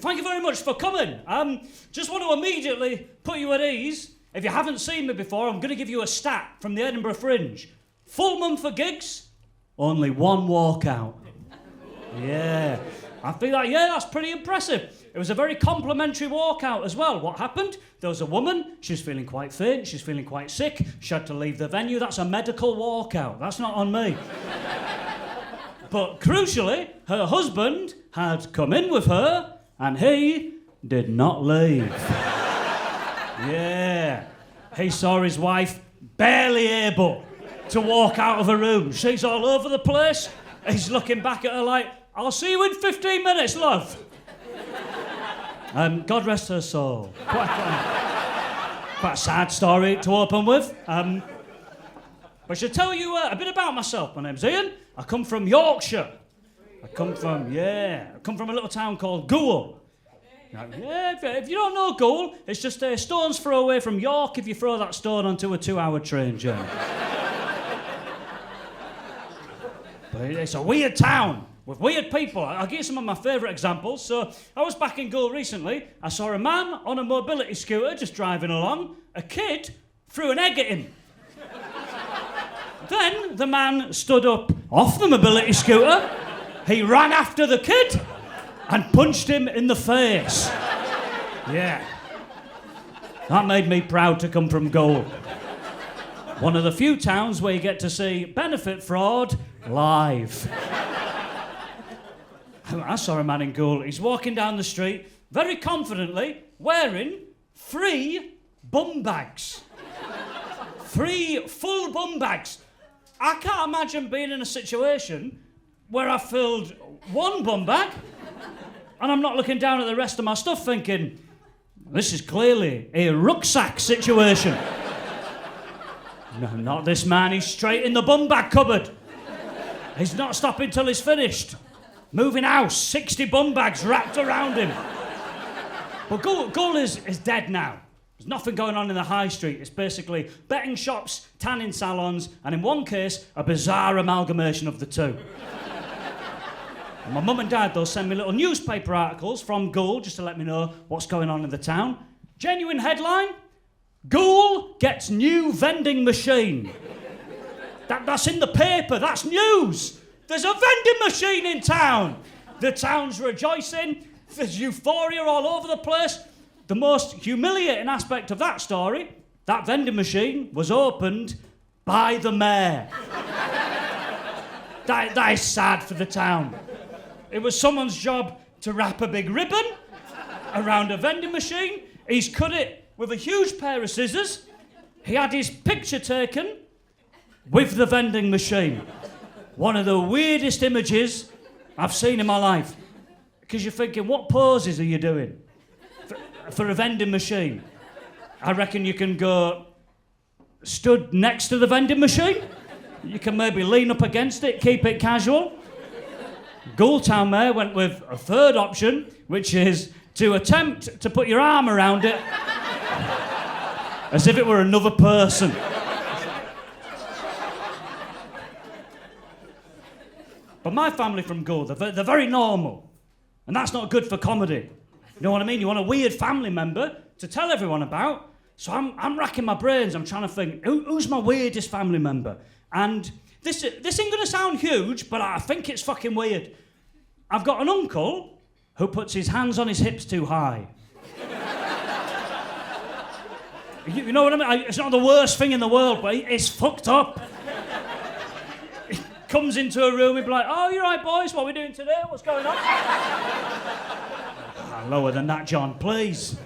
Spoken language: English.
Thank you very much for coming. Just want to immediately put you at ease. If you haven't seen me before, I'm going to give you a stat from the Edinburgh Fringe. Full month of gigs, only one walkout. Yeah. I feel like, that's pretty impressive. It was a very complimentary walkout as well. What happened? There was a woman, she was feeling quite faint, she's feeling quite sick, she had to leave the venue. That's a medical walkout. That's not on me. But crucially, her husband had come in with her and he did not leave. Yeah. He saw his wife barely able to walk out of a room. She's all over the place. He's looking back at her like, I'll see you in 15 minutes, love. God rest her soul. Quite a sad story to open with. But I should tell you a bit about myself. My name's Ian. I come from Yorkshire. I come from a little town called Goole. If you don't know Goole, it's just a stone's throw away from York if you throw that stone onto a 2-hour train journey. But it's a weird town with weird people. I'll give you some of my favourite examples. So I was back in Goole recently. I saw a man on a mobility scooter just driving along. A kid threw an egg at him. Then the man stood up off the mobility scooter. He ran after the kid and punched him in the face. Yeah. That made me proud to come from Goole. One of the few towns where you get to see benefit fraud live. I saw a man in Goole. He's walking down the street, very confidently, wearing 3 bum bags. 3 full bum bags. I can't imagine being in a situation where I filled 1 bum bag and I'm not looking down at the rest of my stuff thinking, this is clearly a rucksack situation. No, not this man. He's straight in the bum bag cupboard. He's not stopping till he's finished. Moving house, 60 bum bags wrapped around him. But Goole is dead now. There's nothing going on in the high street. It's basically betting shops, tanning salons, and in one case, a bizarre amalgamation of the two. And my mum and dad, they'll send me little newspaper articles from Goole just to let me know what's going on in the town. Genuine headline, Goole gets new vending machine. That's in the paper, that's news. There's a vending machine in town. The town's rejoicing. There's euphoria all over the place. The most humiliating aspect of that story, that vending machine was opened by the mayor. That is sad for the town. It was someone's job to wrap a big ribbon around a vending machine. He's cut it with a huge pair of scissors. He had his picture taken with the vending machine. One of the weirdest images I've seen in my life. Because you're thinking, what poses are you doing for a vending machine? I reckon you can go stood next to the vending machine. You can maybe lean up against it, keep it casual. Goole Town Mayor went with a third option, which is to attempt to put your arm around it as if it were another person. But my family from Goole, they're very normal. And that's not good for comedy. You know what I mean? You want a weird family member to tell everyone about. So I'm racking my brains. I'm trying to think, who's my weirdest family member? And this ain't going to sound huge, but I think it's fucking weird. I've got an uncle who puts his hands on his hips too high. You know what I mean? It's not the worst thing in the world, but it's fucked up. He comes into a room, he'd be like, oh, you right, boys? What are we doing today? What's going on? Lower than that, John, please.